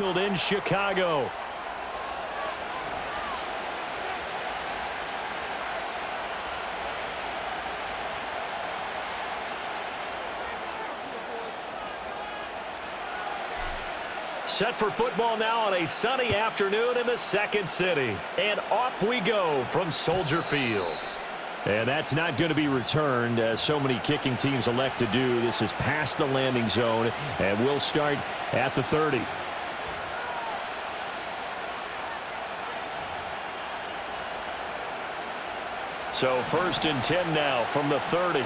in Chicago. Set for football now on a sunny afternoon in the second city. And off we go from Soldier Field. And that's not going to be returned, as so many kicking teams elect to do. This is past the landing zone, and we'll start at the 30. So 1st and 10 now from the 30.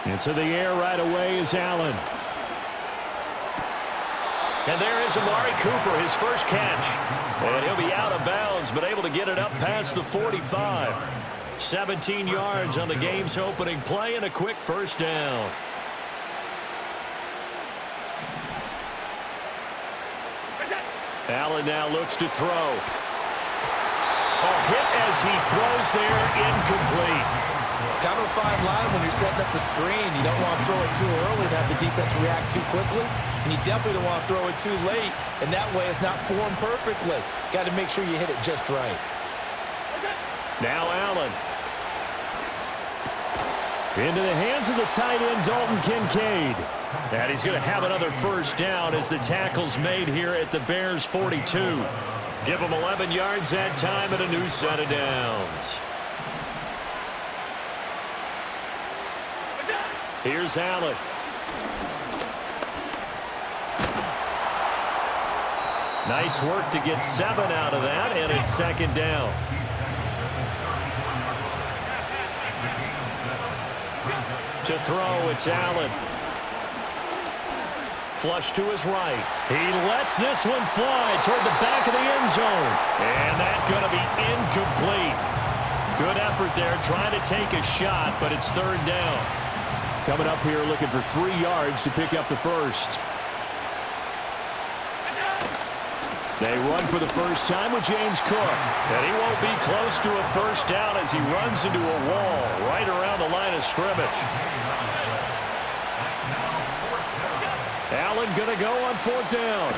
Into the air right away is Allen. And there is Amari Cooper, his first catch. And he'll be out of bounds, but able to get it up past the 45. 17 yards on the game's opening play and a quick first down. Allen now looks to throw. A hit as he throws there, incomplete. Kind of a fine line when you're setting up the screen. You don't want to throw it too early and have the defense react too quickly. And you definitely don't want to throw it too late, and that way it's not formed perfectly. Got to make sure you hit it just right. Now Allen. Into the hands of the tight end, Dalton Kincaid. And he's going to have another first down as the tackle's made here at the Bears' 42. Give him 11 yards that time and a new set of downs. Here's Allen. Nice work to get 7 out of that, and it's second down. To throw, it's Allen. Flush to his right. He lets this one fly toward the back of the end zone. And that's going to be incomplete. Good effort there, trying to take a shot, but it's third down. Coming up here looking for 3 yards to pick up the first. They run for the first time with James Cook. And he won't be close to a first down as he runs into a wall right around the line of scrimmage. Allen going to go on 4th down.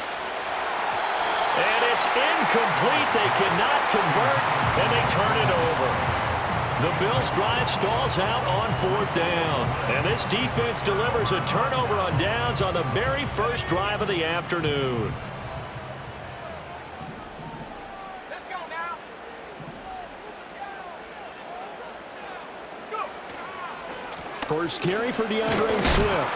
And it's incomplete. They cannot convert, and they turn it over. The Bills' drive stalls out on 4th down. And this defense delivers a turnover on downs on the very first drive of the afternoon. Let's go now. Go. First carry for DeAndre Swift.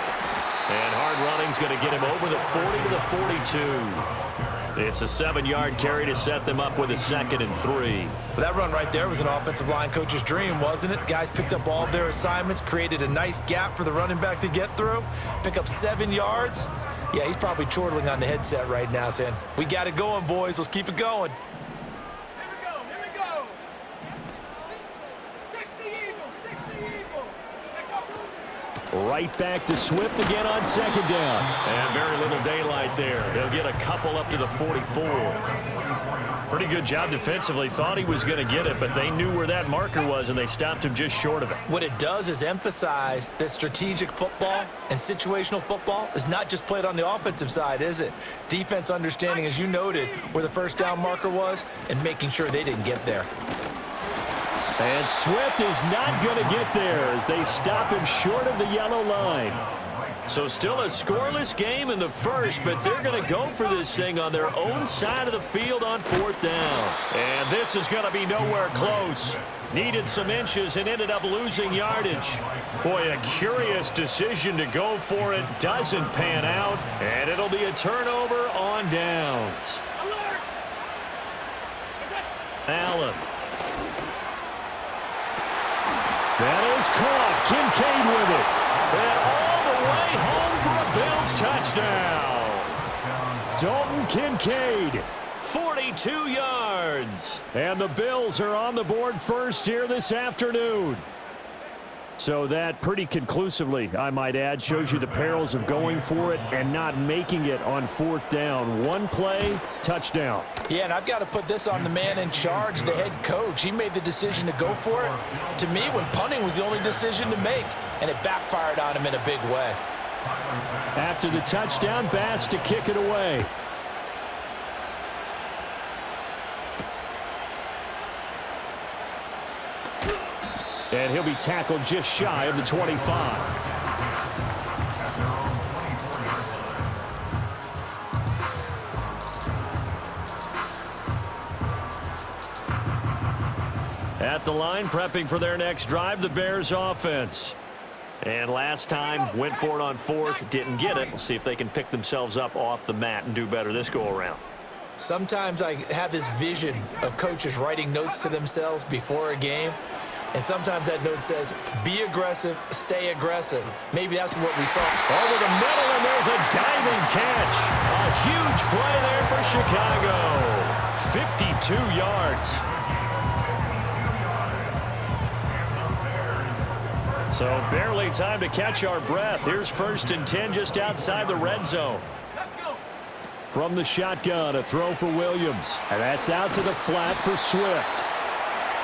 And hard running's going to get him over the 40 to the 42. It's a 7-yard carry to set them up with a 2nd and 3. Well, that run right there was an offensive line coach's dream, wasn't it? Guys picked up all of their assignments, created a nice gap for the running back to get through, pick up 7 yards. Yeah, he's probably chortling on the headset right now saying, we got it going, boys. Let's keep it going. Here we go. 60 Eagle. Right back to Swift again on 2nd down. And very little daylight there. He'll get a couple up to the 44. Pretty good job defensively. Thought he was going to get it, but they knew where that marker was, and they stopped him just short of it. What it does is emphasize that strategic football and situational football is not just played on the offensive side, is it? Defense understanding, as you noted, where the first down marker was and making sure they didn't get there. And Swift is not going to get there as they stop him short of the yellow line. So still a scoreless game in the first, but they're going to go for this thing on their own side of the field on 4th down. And this is going to be nowhere close. Needed some inches and ended up losing yardage. Boy, a curious decision to go for it. Doesn't pan out, and it'll be a turnover on downs. Allen. That is caught. Kincaid with it. And all the way home for a Bills touchdown. Dalton Kincaid, 42 yards. And the Bills are on the board first here this afternoon. So that pretty conclusively, I might add, shows you the perils of going for it and not making it on 4th down. One play, touchdown. Yeah, and I've got to put this on the man in charge, the head coach. He made the decision to go for it. To me, when punting was the only decision to make, and it backfired on him in a big way. After the touchdown, Bass to kick it away. And he'll be tackled just shy of the 25. At the line, prepping for their next drive, the Bears offense. And last time, went for it on 4th, didn't get it. We'll see if they can pick themselves up off the mat and do better this go-around. Sometimes I have this vision of coaches writing notes to themselves before a game. And sometimes that note says, be aggressive, stay aggressive. Maybe that's what we saw. Over the middle, and there's a diving catch. A huge play there for Chicago. 52 yards. So barely time to catch our breath. Here's 1st and 10 just outside the red zone. Let's go. From the shotgun, a throw for Williams. And that's out to the flat for Swift.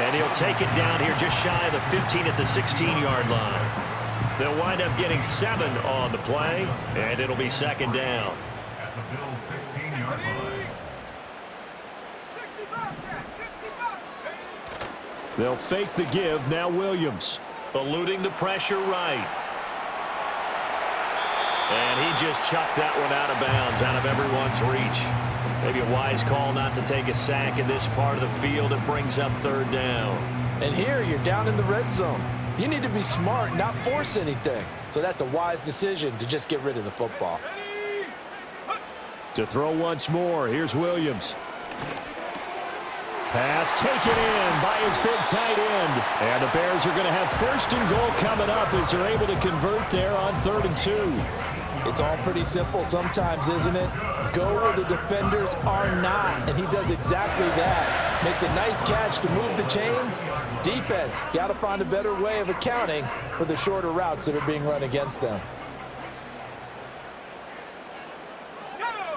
And he'll take it down here just shy of the 15 at the 16-yard line. They'll wind up getting 7 on the play, and it'll be 2nd down. At the Bills' 16-yard line. 60 Bobcat, 60 Bobcat. They'll fake the give. Now Williams. Eluding the pressure right. And he just chucked that one out of bounds, out of everyone's reach. Maybe a wise call not to take a sack in this part of the field. It brings up 3rd down. And here you're down in the red zone. You need to be smart, not force anything. So that's a wise decision to just get rid of the football. To throw once more, here's Williams. Pass taken in by his big tight end. And the Bears are going to have 1st and goal coming up as they're able to convert there on 3rd and 2. It's all pretty simple sometimes, isn't it? Go where the defenders are not, and he does exactly that. Makes a nice catch to move the chains. Defense, got to find a better way of accounting for the shorter routes that are being run against them.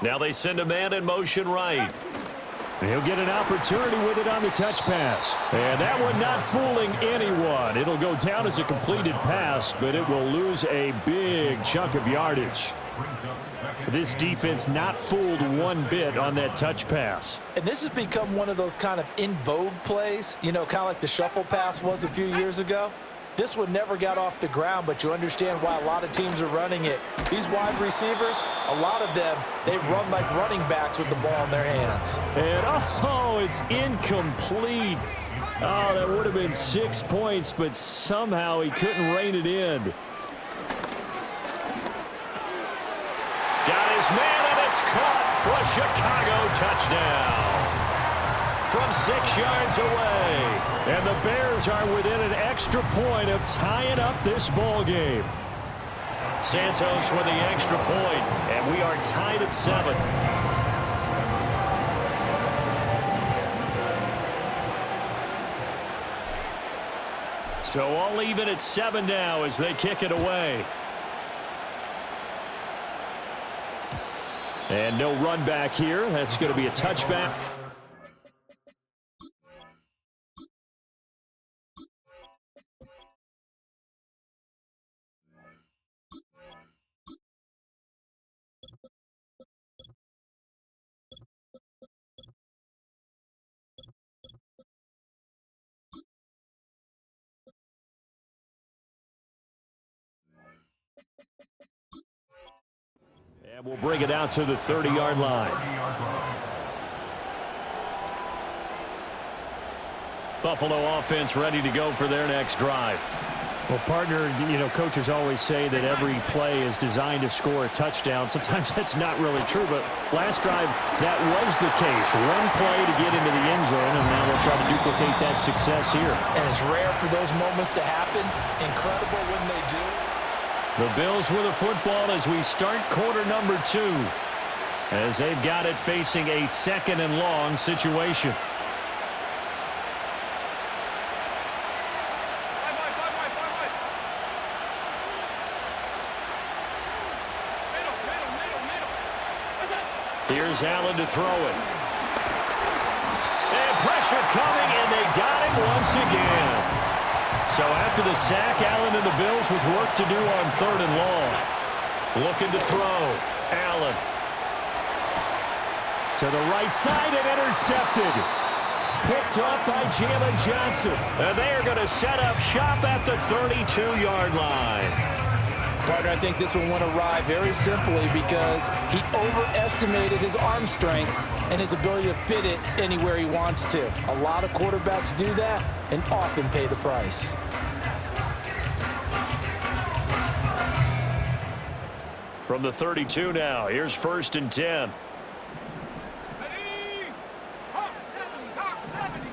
Now they send a man in motion right. He'll get an opportunity with it on the touch pass. And that one not fooling anyone. It'll go down as a completed pass, but it will lose a big chunk of yardage. This defense not fooled one bit on that touch pass. And this has become one of those kind of in vogue plays, you know, kind of like the shuffle pass was a few years ago. This one never got off the ground, but you understand why a lot of teams are running it. These wide receivers, a lot of them, they run like running backs with the ball in their hands. And, oh, it's incomplete. Oh, that would have been 6 points, but somehow he couldn't rein it in. Got his man, and it's caught for a Chicago touchdown. From 6 yards away. And the Bears are within an extra point of tying up this ball game. Santos with the extra point, and we are tied at 7. So all even at 7 now as they kick it away. And no run back here. That's going to be a touchback. And we'll bring it out to the 30-yard line. Buffalo offense ready to go for their next drive. Well, partner, you know, coaches always say that every play is designed to score a touchdown. Sometimes that's not really true, but last drive, that was the case. One play to get into the end zone, and now they'll try to duplicate that success here. And it's rare for those moments to happen. Incredible when they do. The Bills with a football as we start quarter number 2, as they've got it facing a 2nd and long situation. Here's Allen to throw it. And pressure coming, and they got him once again. So after the sack, Allen and the Bills with work to do on 3rd and long. Looking to throw. Allen. To the right side and intercepted. Picked up by Jalen Johnson. And they are going to set up shop at the 32-yard line. Partner, I think this one went awry very simply because he overestimated his arm strength and his ability to fit it anywhere he wants to. A lot of quarterbacks do that and often pay the price. From the 32 now, here's 1st and 10. Ready? Hawk 70, Hawk 70.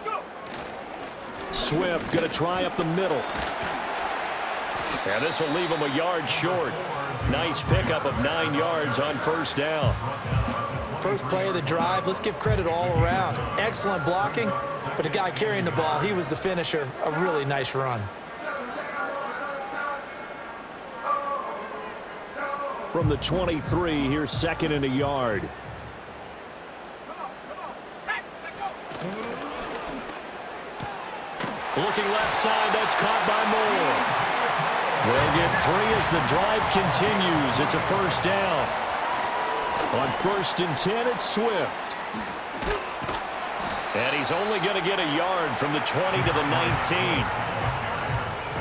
Go. Swift going to try up the middle. And this will leave him a yard short. Nice pickup of 9 yards on 1st down. First play of the drive, let's give credit all around. Excellent blocking, but the guy carrying the ball, he was the finisher. A really nice run. From the 23, here's 2nd and a yard. Come on. Set, go. Looking left side, that's caught by Moore. They'll get 3 as the drive continues. It's a 1st down. On 1st and 10, it's Swift. And he's only going to get a yard from the 20 to the 19.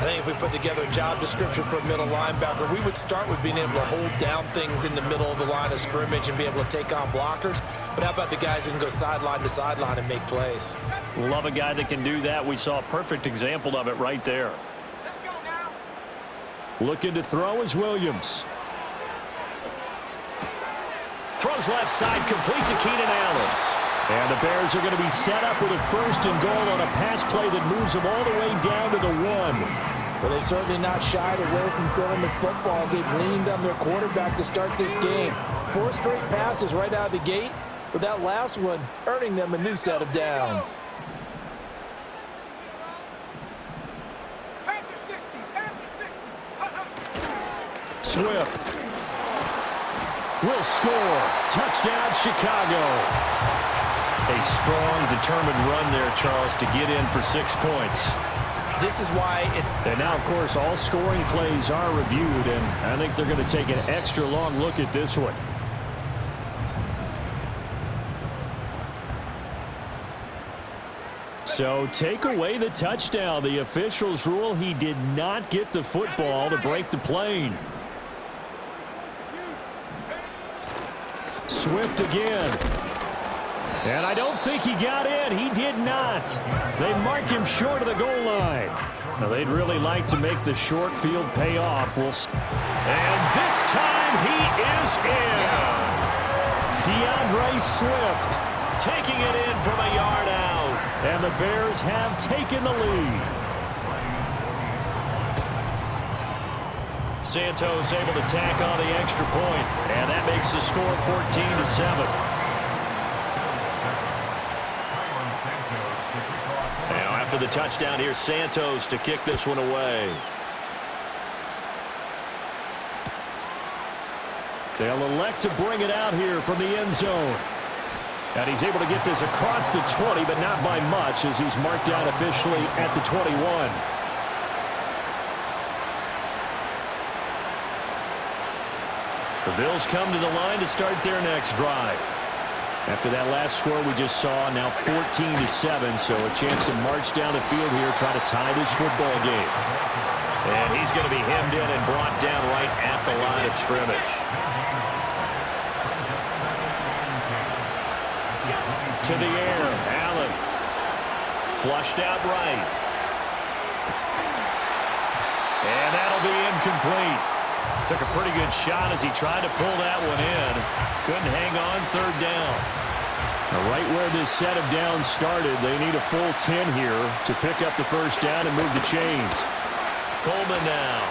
I think if we put together a job description for a middle linebacker, we would start with being able to hold down things in the middle of the line of scrimmage and be able to take on blockers. But how about the guys who can go sideline to sideline and make plays? Love a guy that can do that. We saw a perfect example of it right there. Let's go now. Looking to throw is Williams. Throws left side, complete to Keenan Allen. And the Bears are going to be set up with a 1st and goal on a pass play that moves them all the way down to the 1. Well, they've certainly not shied away from throwing the footballs. They've leaned on their quarterback to start this game. 4 straight passes right out of the gate, with that last one earning them a new set of downs. Panther 60. Swift will score. Touchdown, Chicago. A strong, determined run there, Charles, to get in for 6 points. This is why it's... And now, of course, all scoring plays are reviewed, and I think they're going to take an extra long look at this one. So take away the touchdown. The officials rule he did not get the football to break the plane. Swift again. And I don't think he got in. He did not. They mark him short of the goal line. Now, they'd really like to make the short field pay off. And this time he is in. Yes. DeAndre Swift taking it in from a yard out. And the Bears have taken the lead. Santos able to tack on the extra point. And that makes the score 14-7. After the touchdown, here's Santos to kick this one away. They'll elect to bring it out here from the end zone. And he's able to get this across the 20, but not by much, as he's marked down officially at the 21. The Bills come to the line to start their next drive. After that last score we just saw, now 14-7, so a chance to march down the field here, try to tie this football game. And he's going to be hemmed in and brought down right at the line of scrimmage. To the air, Allen. Flushed out right. And that'll be incomplete. Took a pretty good shot as he tried to pull that one in. Couldn't hang on 3rd down. Now, right where this set of downs started, they need a full 10 here to pick up the 1st down and move the chains. Coleman now.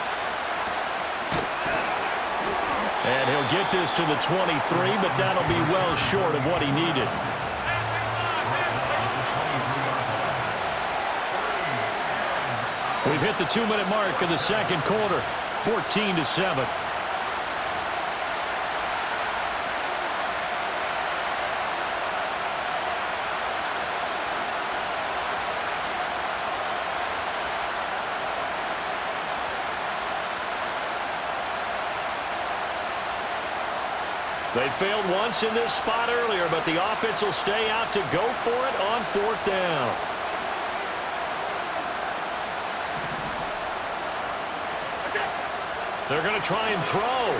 And he'll get this to the 23, but that'll be well short of what he needed. We've hit the 2-minute mark of the 2nd quarter. 14-7. They failed once in this spot earlier, but the offense will stay out to go for it on 4th down. They're going to try and throw.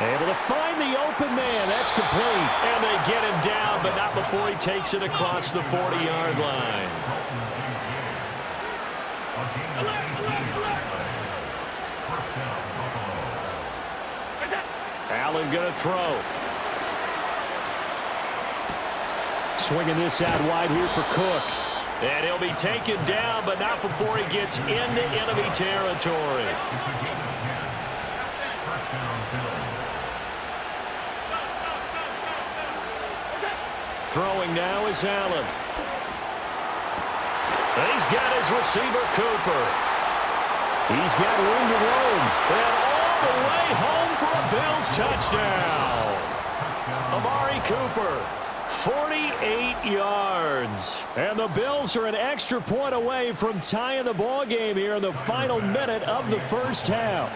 Able to find the open man. That's complete. And they get him down, but not before he takes it across the 40-yard line. Allen going to throw. Swinging this out wide here for Cook. And he'll be taken down, but not before he gets into enemy territory. Throwing now is Allen. And he's got his receiver, Cooper. He's got room to roam. And all the way home for a Bills touchdown. Amari Cooper. 48 yards. And the Bills are an extra point away from tying the ball game here in the final minute of the first half.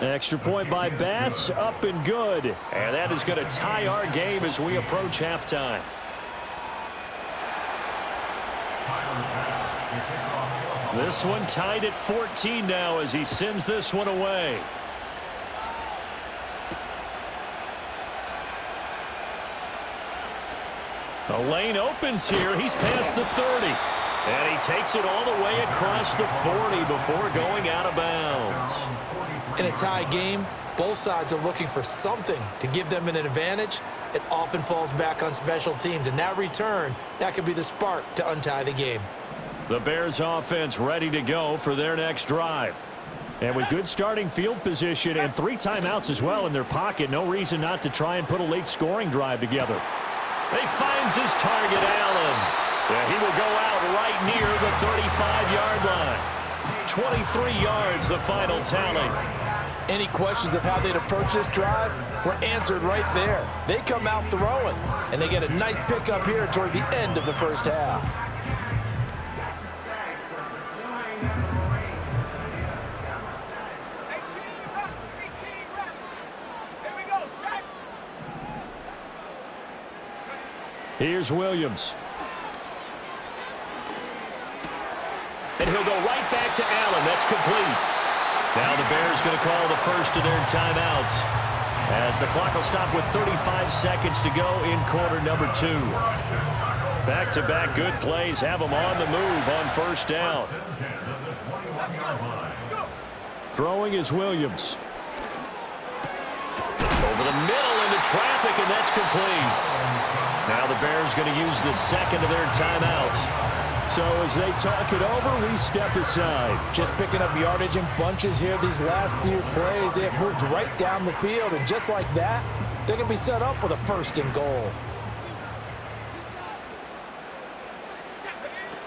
Extra point by Bass, up and good. And that is going to tie our game as we approach halftime. This one tied at 14 now as he sends this one away. The lane opens here. He's past the 30. And he takes it all the way across the 40 before going out of bounds. In a tie game, both sides are looking for something to give them an advantage. It often falls back on special teams. And that return, that could be the spark to untie the game. The Bears offense ready to go for their next drive. And with good starting field position and 3 timeouts as well in their pocket, no reason not to try and put a late scoring drive together. He finds his target, Allen. Yeah, he will go out right near the 35-yard line. 23 yards, the final tally. Any questions of how they'd approach this drive were answered right there. They come out throwing, and they get a nice pickup here toward the end of the first half. Here's Williams. And he'll go right back to Allen. That's complete. Now the Bears going to call the first of their timeouts as the clock will stop with 35 seconds to go in quarter number 2. Back-to-back good plays have them on the move on first down. Throwing is Williams. Over the middle into traffic, and that's complete. Now the Bears going to use the second of their timeouts. So as they talk it over, we step aside. Just picking up yardage in bunches here these last few plays. They have moved right down the field, and just like that, they can be set up with a 1st and goal.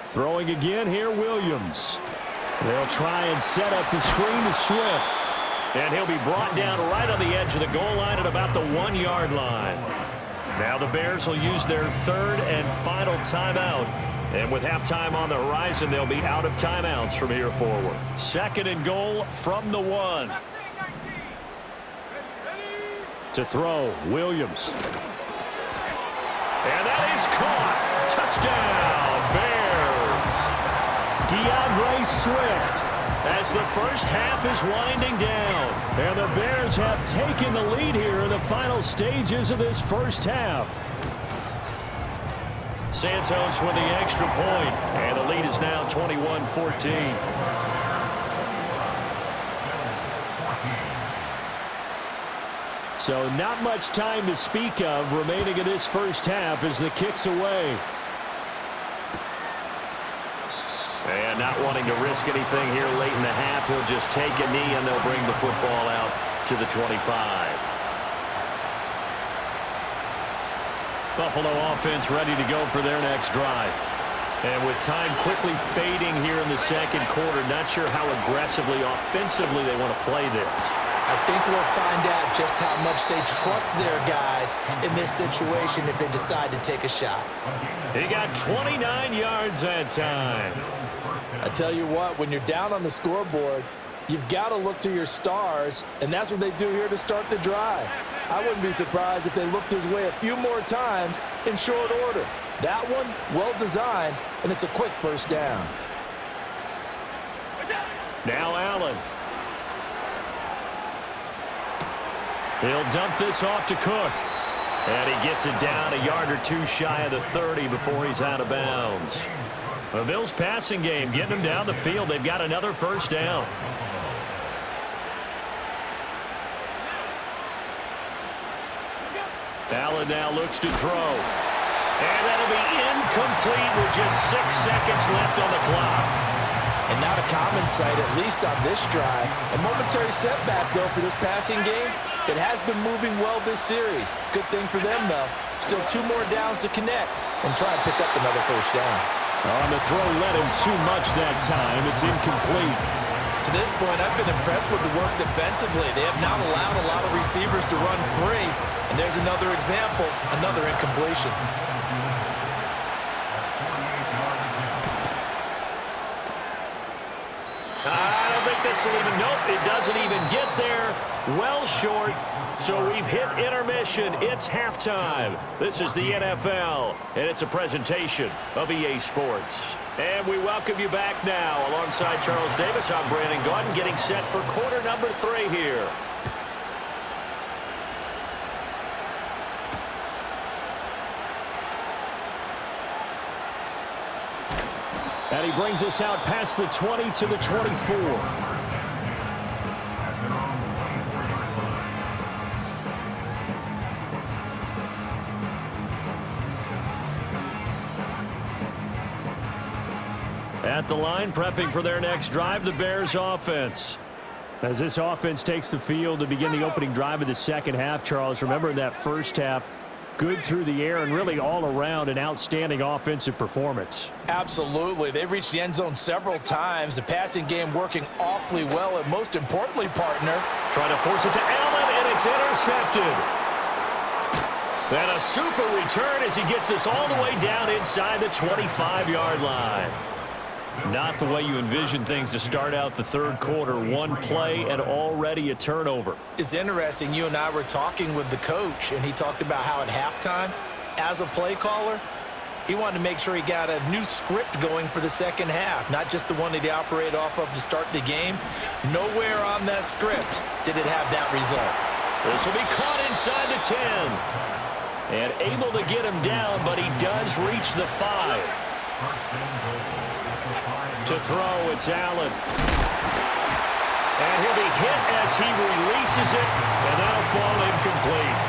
Throwing again here, Williams. They'll try and set up the screen to Swift. And he'll be brought down right on the edge of the goal line at about the 1-yard line. Now the Bears will use their 3rd and final timeout. And with halftime on the horizon, they'll be out of timeouts from here forward. 2nd and goal from the 1. To throw, Williams. And that is caught. Touchdown, Bears. DeAndre Swift as the first half is winding down. And the Bears have taken the lead here in the final stages of this first half. Santos with the extra point, and the lead is now 21-14. So not much time to speak of remaining in this first half as the kick's away. And not wanting to risk anything here late in the half, he'll just take a knee and they'll bring the football out to the 25. Buffalo offense ready to go for their next drive. And with time quickly fading here in the second quarter, not sure how aggressively, offensively they want to play this. I think we'll find out just how much they trust their guys in this situation if they decide to take a shot. He got 29 yards that time. I tell you what, when you're down on the scoreboard, you've got to look to your stars, and that's what they do here to start the drive. I wouldn't be surprised if they looked his way a few more times in short order. That one, well designed, and it's a quick first down. Now Allen. He'll dump this off to Cook. And he gets it down a yard or two shy of the 30 before he's out of bounds. The Bills' passing game getting them down the field. They've got another first down. Allen now looks to throw. And that'll be incomplete with just 6 seconds left on the clock. And not a common sight, at least on this drive. A momentary setback, though, for this passing game. It has been moving well this series. Good thing for them, though. Still 2 more downs to connect and try and pick up another first down. On the throw, led him too much that time. It's incomplete. To this point, I've been impressed with the work defensively. They have not allowed a lot of receivers to run free. And there's another example, another incompletion. I don't think this will even, nope, it doesn't even get there. Well short, so we've hit intermission. It's halftime. This is the NFL, and it's a presentation of EA Sports. And we welcome you back now. Alongside Charles Davis, I'm Brandon Gaudin, getting set for quarter number 3 here. And he brings us out past the 20 to the 24. At the line, prepping for their next drive, the Bears offense. As this offense takes the field to begin the opening drive of the second half, Charles, remember in that first half, good through the air and really all around an outstanding offensive performance. Absolutely. They've reached the end zone several times. The passing game working awfully well, and most importantly, partner, trying to force it to Allen, and it's intercepted. And a super return as he gets us all the way down inside the 25-yard line. Not the way you envision things to start out the third quarter. One play and already a turnover. It's interesting. You and I were talking with the coach, and he talked about how at halftime, as a play caller, he wanted to make sure he got a new script going for the second half, not just the one that he operated off of to start the game. Nowhere on that script did it have that result. This will be caught inside the 10. And able to get him down, but he does reach the 5. To throw, it's Allen. And he'll be hit as he releases it, and that'll fall incomplete.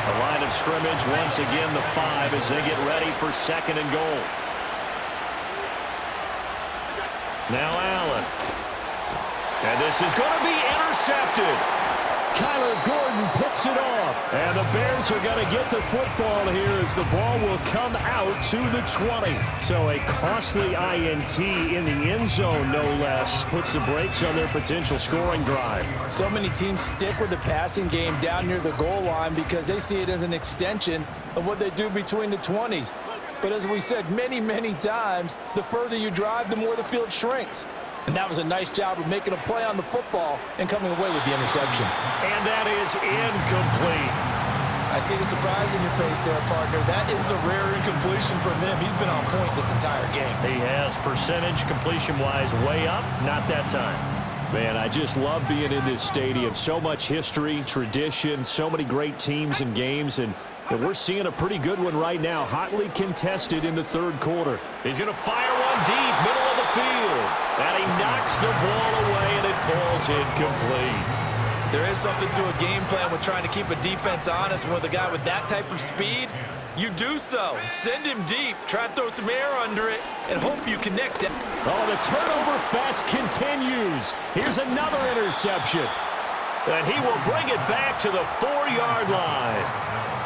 A line of scrimmage, once again the 5 as they get ready for second and goal. Now Allen. And this is going to be intercepted. Kyler Gordon picks it off. And the Bears are going to get the football here as the ball will come out to the 20. So a costly INT in the end zone, no less, puts the brakes on their potential scoring drive. So many teams stick with the passing game down near the goal line because they see it as an extension of what they do between the 20s. But as we said many, many times, the further you drive, the more the field shrinks. And that was a nice job of making a play on the football and coming away with the interception. And that is incomplete. I see the surprise in your face there, partner. That is a rare incompletion from him. He's been on point this entire game. He has, percentage completion-wise way up, not that time. Man, I just love being in this stadium. So much history, tradition, so many great teams and games, and we're seeing a pretty good one right now, hotly contested in the third quarter. He's going to fire one deep, middle of the field. And he knocks the ball away, and it falls incomplete. There is something to a game plan with trying to keep a defense honest. With a guy with that type of speed, you do so. Send him deep, try to throw some air under it, and hope you connect it. Oh, the turnover fest continues. Here's another interception. And he will bring it back to the 4-yard line.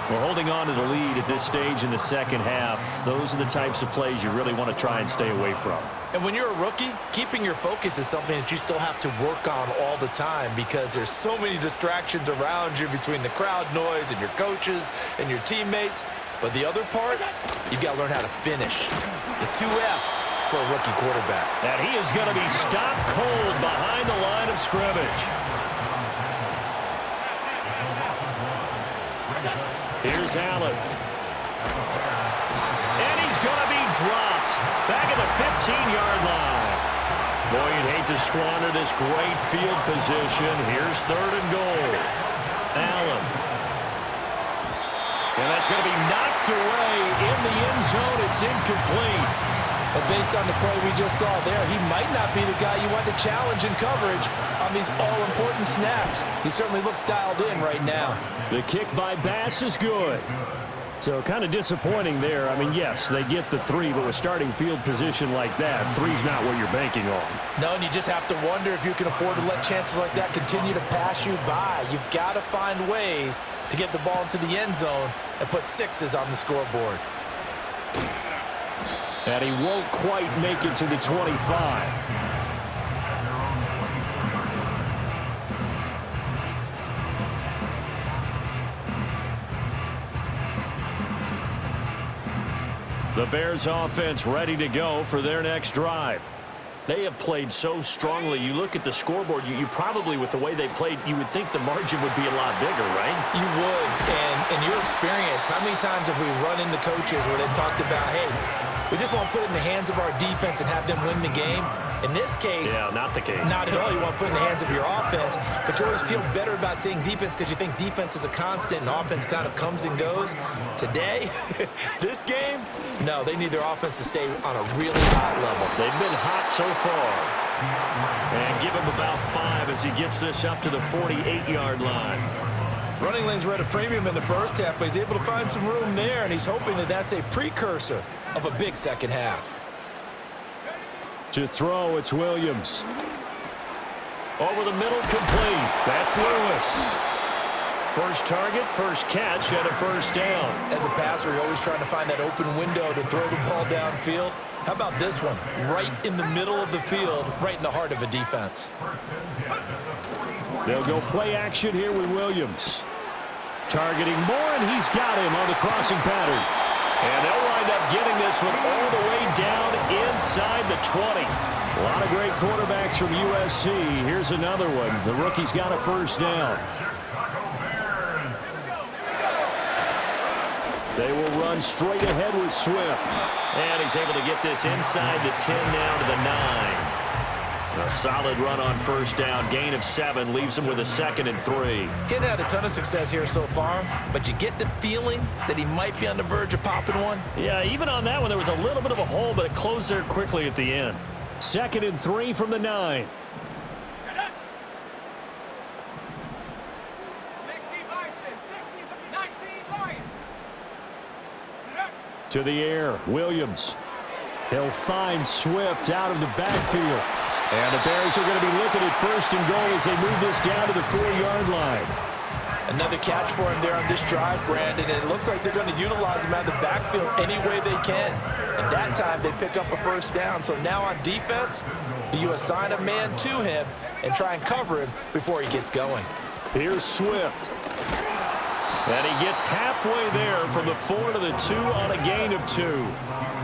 We're holding on to the lead at this stage in the second half. Those are the types of plays you really want to try and stay away from. And when you're a rookie, keeping your focus is something that you still have to work on all the time because there's so many distractions around you between the crowd noise and your coaches and your teammates. But the other part, you've got to learn how to finish. The 2 Fs for a rookie quarterback. And he is going to be stopped cold behind the line of scrimmage. Here's Allen. And he's going to be dropped back at the 15-yard line. Boy, you'd hate to squander this great field position. Here's 3rd and goal. Allen. And that's going to be knocked away in the end zone. It's incomplete. But based on the play we just saw there, he might not be the guy you want to challenge in coverage on these all-important snaps. He certainly looks dialed in right now. The kick by Bass is good. So kind of disappointing there. I mean, yes, they get the 3, but with starting field position like that, 3's not what you're banking on. No, and you just have to wonder if you can afford to let chances like that continue to pass you by. You've got to find ways to get the ball into the end zone and put 6s on the scoreboard. And he won't quite make it to the 25. The Bears offense ready to go for their next drive. They have played so strongly. You look at the scoreboard, you probably, with the way they played, you would think the margin would be a lot bigger, right? You would. And in your experience, how many times have we run into coaches where they've talked about, hey, we just want to put it in the hands of our defense and have them win the game? In this case, yeah, not the case. Not at all. You want to put it in the hands of your offense, but you always feel better about saying defense because you think defense is a constant and offense kind of comes and goes. Today, this game, no, they need their offense to stay on a really hot level. They've been hot so far. And give him about 5 as he gets this up to the 48-yard line. Running lanes were at a premium in the first half, but he's able to find some room there, and he's hoping that that's a precursor of a big second half. To throw, it's Williams. Over the middle, complete. That's Lewis. First target, first catch, and a first down. As a passer, you're always trying to find that open window to throw the ball downfield. How about this one? Right in the middle of the field, right in the heart of a defense. They'll go play action here with Williams. Targeting Moore, and he's got him on the crossing pattern. And they'll wind up getting this one all the way down inside the 20. A lot of great quarterbacks from USC. Here's another one. The rookie's got a first down. They will run straight ahead with Swift. And he's able to get this inside the 10 now to the 9. A solid run on first down. Gain of 7 leaves him with a 2nd and 3. Getting had a ton of success here so far, but you get the feeling that he might be on the verge of popping one. Yeah, even on that one, there was a little bit of a hole, but it closed there quickly at the end. 2nd and 3 from the 9. 60 Bison, 60, 19 Lion. To the air, Williams. He'll find Swift out of the backfield. And the Bears are going to be looking at 1st and goal as they move this down to the 4-yard line. Another catch for him there on this drive, Brandon, and it looks like they're going to utilize him out of the backfield any way they can. And that time, they pick up a first down. So now on defense, do you assign a man to him and try and cover him before he gets going? Here's Swift. And he gets halfway there from the 4 to the 2 on a gain of 2.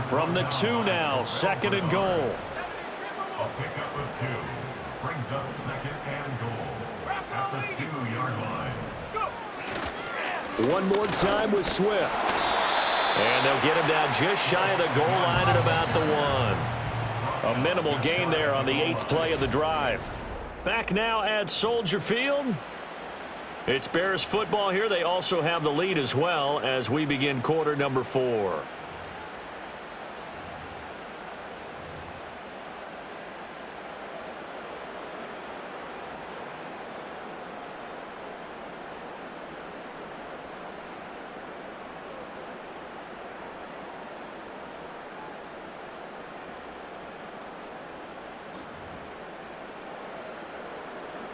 From the 2 now, 2nd and goal. A pickup of 2 brings up 2nd and goal at the 2-yard line. One more time with Swift. And they'll get him down just shy of the goal line at about the 1. A minimal gain there on the 8th play of the drive. Back now at Soldier Field. It's Bears football here. They also have the lead as well as we begin quarter number 4.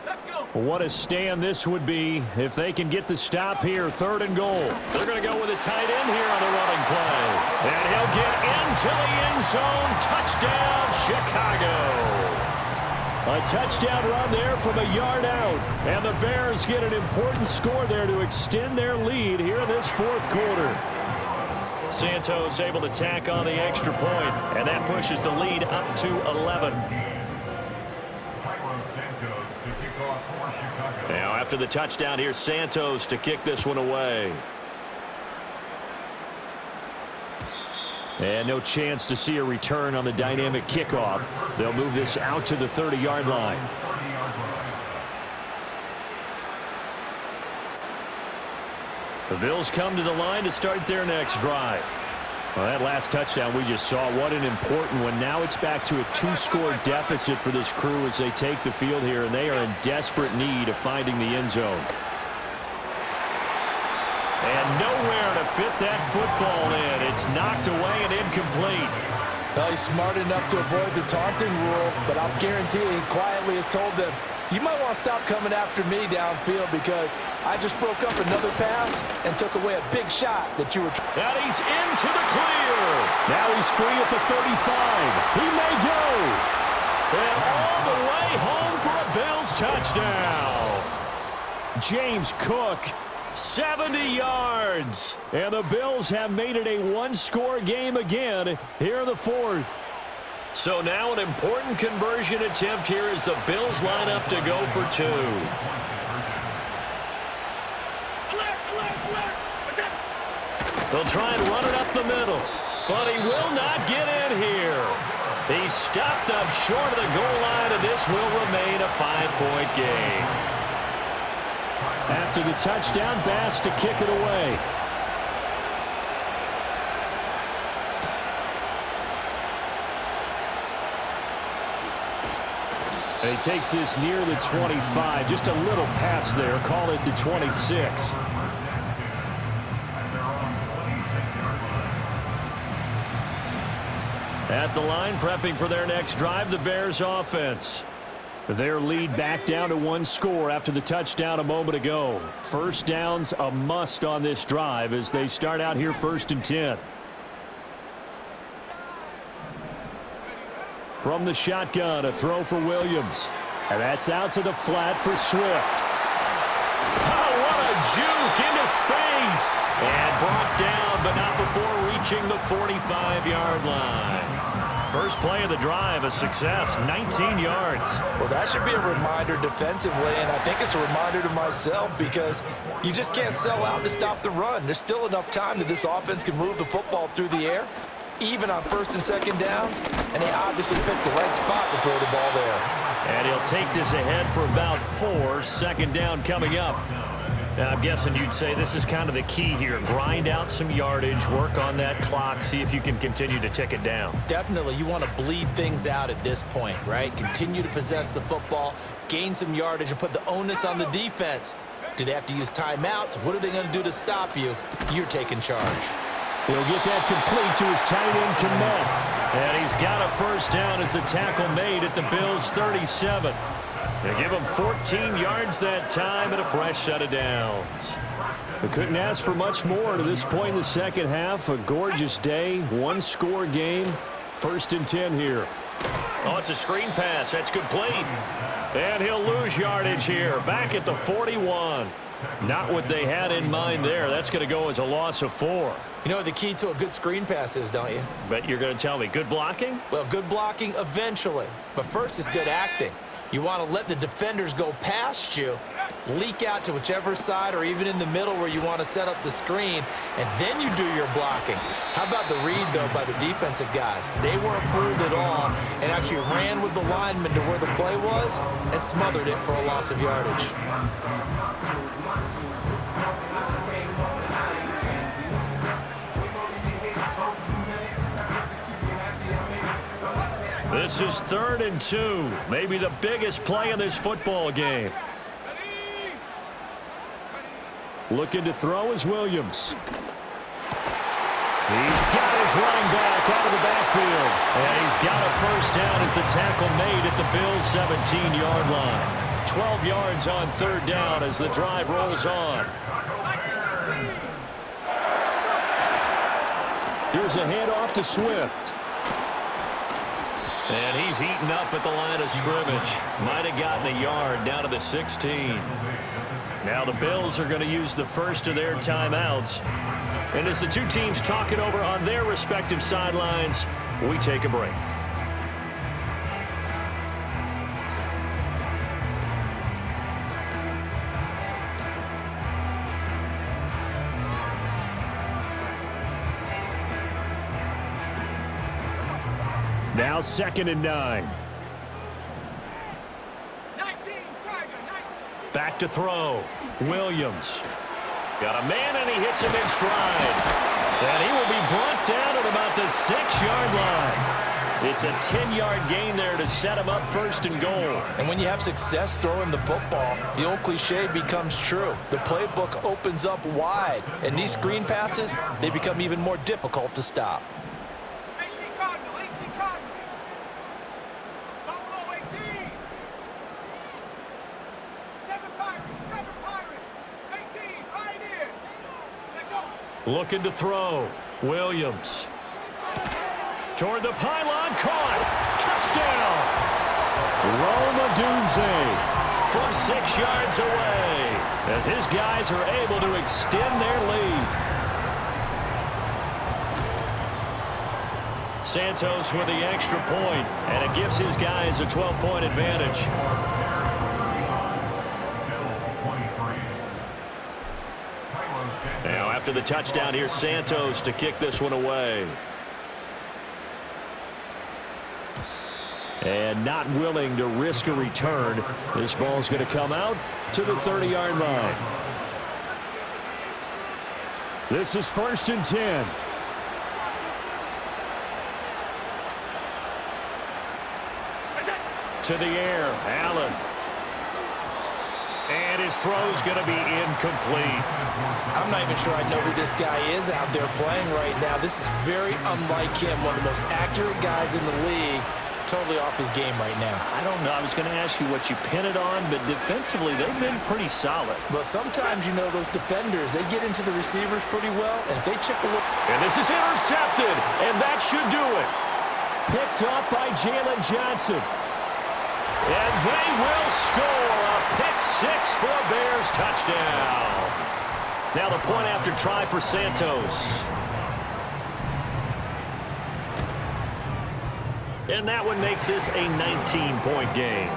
Let's go. What a stand this would be if they can get the stop here. 3rd and goal. They're going to go with a tight end here on the running play. And he'll get into the end zone. Touchdown, Chicago. A touchdown run there from a yard out. And the Bears get an important score there to extend their lead here in this 4th quarter. Santos able to tack on the extra point, and that pushes the lead up to 11. Now after the touchdown, here's Santos to kick this one away. And no chance to see a return on the dynamic kickoff. They'll move this out to the 30-yard line. The Bills come to the line to start their next drive. Well, that last touchdown we just saw, what an important one. Now it's back to a 2-score deficit for this crew as they take the field here, and they are in desperate need of finding the end zone. And nowhere to fit that football in. It's knocked away and incomplete. Well, he's smart enough to avoid the taunting rule, but I'll guarantee he quietly has told them, you might want to stop coming after me downfield because I just broke up another pass and took away a big shot that you were trying. And he's into the clear. Now he's free at the 35. He may go. And all the way home for a Bills touchdown. James Cook, 70 yards. And the Bills have made it a 1-score game again here in the 4th. So now an important conversion attempt here as the Bills line up to go for 2. They'll try and run it up the middle, but he will not get in here. He's stopped up short of the goal line, and this will remain a 5-point game. After the touchdown, Bass to kick it away. And he takes this near the 25. Just a little pass there. Call it the 26. At the line, prepping for their next drive, the Bears offense. Their lead back down to 1 score after the touchdown a moment ago. First down's a must on this drive as they start out here 1st and 10. From the shotgun, a throw for Williams. And that's out to the flat for Swift. Oh, what a juke into space. And brought down, but not before reaching the 45-yard line. First play of the drive, a success, 19 yards. Well, that should be a reminder defensively, and I think it's a reminder to myself because you just can't sell out to stop the run. There's still enough time that this offense can move the football through the air, even on 1st and 2nd downs, and they obviously picked the right spot to throw the ball there. And he'll take this ahead for about 4. 2nd down coming up. Now, I'm guessing you'd say this is kind of the key here. Grind out some yardage, work on that clock, see if you can continue to tick it down. Definitely, you want to bleed things out at this point, right? Continue to possess the football, gain some yardage, and put the onus on the defense. Do they have to use timeouts? What are they going to do to stop you? You're taking charge. He'll get that complete to his tight end, Kmet. And he's got a first down as the tackle made at the Bills' 37. They give him 14 yards that time and a fresh set of downs. We couldn't ask for much more to this point in the second half. A gorgeous day, 1-score game. 1st and 10 here. Oh, it's a screen pass. That's complete. And he'll lose yardage here. Back at the 41. Not what they had in mind there. That's going to go as a loss of 4. You know what the key to a good screen pass is, don't you? Bet you're going to tell me. Good blocking? Well, good blocking eventually. But first is good acting. You want to let the defenders go past you, leak out to whichever side or even in the middle where you want to set up the screen, and then you do your blocking. How about the read, though, by the defensive guys? They weren't fooled at all and actually ran with the lineman to where the play was and smothered it for a loss of yardage. This is 3rd and 2. Maybe the biggest play in this football game. Looking to throw is Williams. He's got his running back out of the backfield. And he's got a first down as the tackle made at the Bills' 17-yard line. 12 yards on third down as the drive rolls on. Here's a handoff to Swift. And he's eaten up at the line of scrimmage. Might have gotten a yard down to the 16. Now the Bills are going to use the first of their timeouts. And as the two teams talk it over on their respective sidelines, we take a break. Now 2nd and 9. 19, Tiger, 19. Back to throw. Williams. Got a man, and he hits him in stride. And he will be brought down at about the 6-yard line. It's a 10-yard gain there to set him up 1st and goal. And when you have success throwing the football, the old cliche becomes true. The playbook opens up wide, and these screen passes, they become even more difficult to stop. 18 Cardinal, 18 Cardinal. Buffalo 18. 7 Pirate, 18, Pioneer. Let go. Looking to throw. Williams. Toward the pylon, caught. Touchdown. Rome Odunze from 6 yards away as his guys are able to extend their lead. Santos with the extra point, and it gives his guys a 12-point advantage. Now after the touchdown, here's Santos to kick this one away. And not willing to risk a return. This ball's going to come out to the 30-yard line. This is 1st and 10. To the air, Allen. And his throw's going to be incomplete. I'm not even sure I know who this guy is out there playing right now. This is very unlike him, one of the most accurate guys in the league. Totally off his game right now. I don't know. I was going to ask you what you pin it on, but defensively, they've been pretty solid. But sometimes, you know, those defenders, they get into the receivers pretty well, and if they chip away. And this is intercepted, and that should do it. Picked up by Jalen Johnson. And they will score a pick six for a Bears touchdown. Now the point after try for Santos. And that one makes this a 19-point game.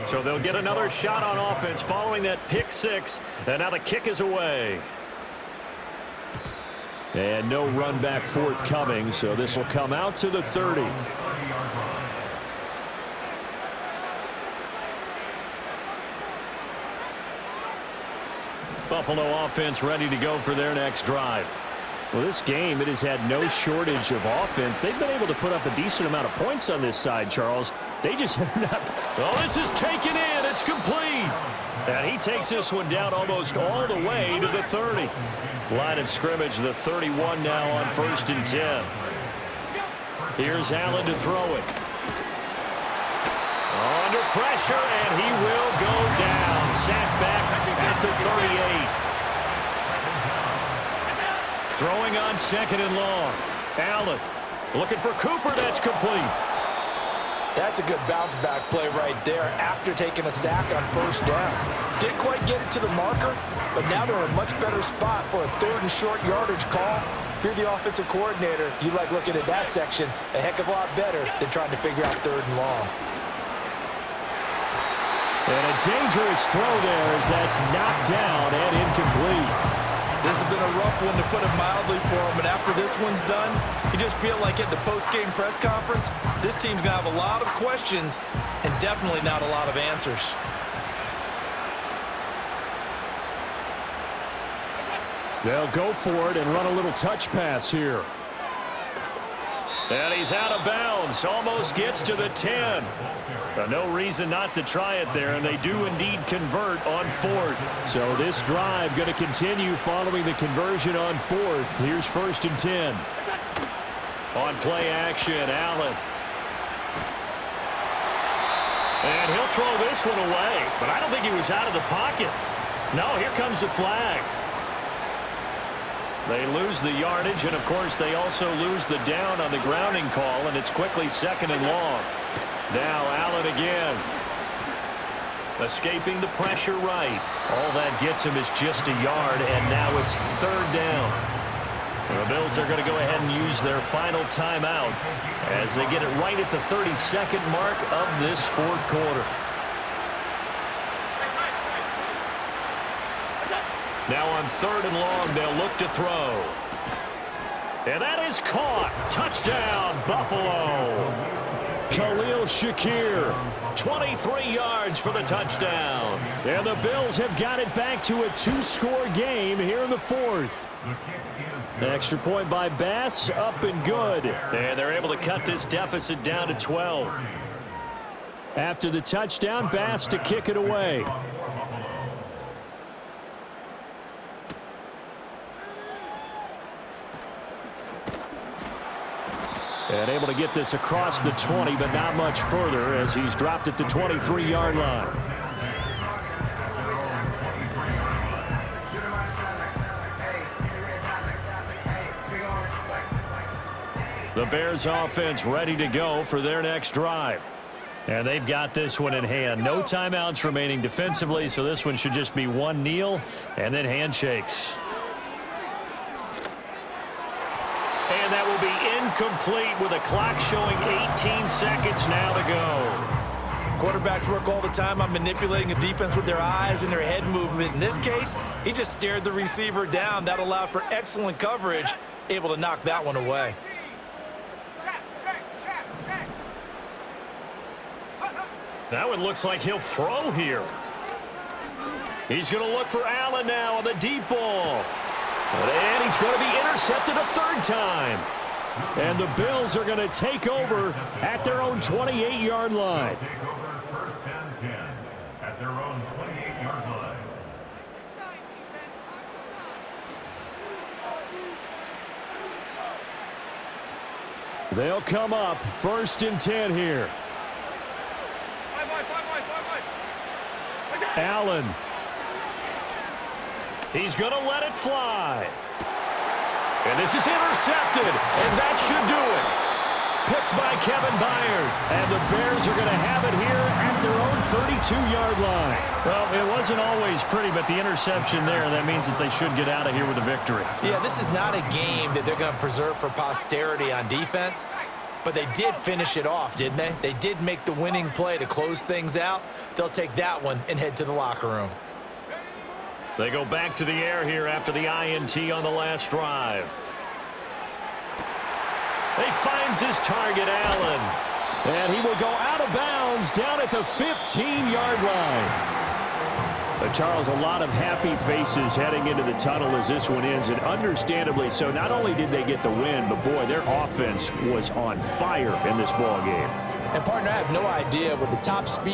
So they'll get another shot on offense following that pick six. And now the kick is away. And no run back forthcoming, so this will come out to the 30. Buffalo offense ready to go for their next drive. Well, this game, it has had no shortage of offense. They've been able to put up a decent amount of points on this side, Charles. They just have not. Oh, this is taken in. It's complete. And he takes this one down almost all the way to the 30. Line of scrimmage, the 31 now on 1st and 10. Here's Allen to throw it. Under pressure, and he will go down. Sacked back at the 38. Throwing on 2nd and long. Allen looking for Cooper. That's complete. That's a good bounce back play right there after taking a sack on 1st down. Didn't quite get it to the marker, but now they're in a much better spot for a 3rd and short yardage call. If you're the offensive coordinator, you like looking at that section a heck of a lot better than trying to figure out 3rd and long. And a dangerous throw there as that's knocked down and incomplete. This has been a rough one, to put it mildly, for him. And after this one's done, you just feel like at the post-game press conference, this team's going to have a lot of questions and definitely not a lot of answers. They'll go for it and run a little touch pass here. And he's out of bounds. Almost gets to the 10. No reason not to try it there, and they do indeed convert on 4th. So this drive going to continue following the conversion on 4th. Here's 1st and 10. On play action, Allen. And he'll throw this one away, but I don't think he was out of the pocket. No, here comes the flag. They lose the yardage, and of course they also lose the down on the grounding call, and it's quickly 2nd and long. Now Allen again. Escaping the pressure right. All that gets him is just a yard, and now it's 3rd down. The Bills are going to go ahead and use their final timeout as they get it right at the 32nd mark of this 4th quarter. Now on 3rd and long, they'll look to throw. And that is caught. Touchdown, Buffalo. Khalil Shakir, 23 yards for the touchdown. And the Bills have got it back to a 2-score game here in the 4th. Extra point by Bass, up and good. And they're able to cut this deficit down to 12. After the touchdown, Bass to kick it away. And able to get this across the 20, but not much further as he's dropped it to 23-yard line. The Bears offense ready to go for their next drive. And they've got this one in hand. No timeouts remaining defensively, so this one should just be one kneel and then handshakes. And that will be incomplete with a clock showing 18 seconds now to go. Quarterbacks work all the time on manipulating a defense with their eyes and their head movement. In this case, he just stared the receiver down. That allowed for excellent coverage, able to knock that one away. That one looks like he'll throw here. He's going to look for Allen now on the deep ball. And he's going to be intercepted a 3rd time. And the Bills are going to take over at their own 28-yard line. Take over 1st and 10 at their own 28-yard line. They'll come up 1st and 10 here. Allen. He's going to let it fly. And this is intercepted, and that should do it. Picked by Kevin Byard. And the Bears are going to have it here at their own 32-yard line. Well, it wasn't always pretty, but the interception there, that means that they should get out of here with a victory. Yeah, this is not a game that they're going to preserve for posterity on defense, but they did finish it off, didn't they? They did make the winning play to close things out. They'll take that one and head to the locker room. They go back to the air here after the INT on the last drive. He finds his target, Allen. And he will go out of bounds down at the 15-yard line. Charles, a lot of happy faces heading into the tunnel as this one ends, and understandably so. Not only did they get the win, but boy, their offense was on fire in this ball game. And partner, I have no idea with the top speed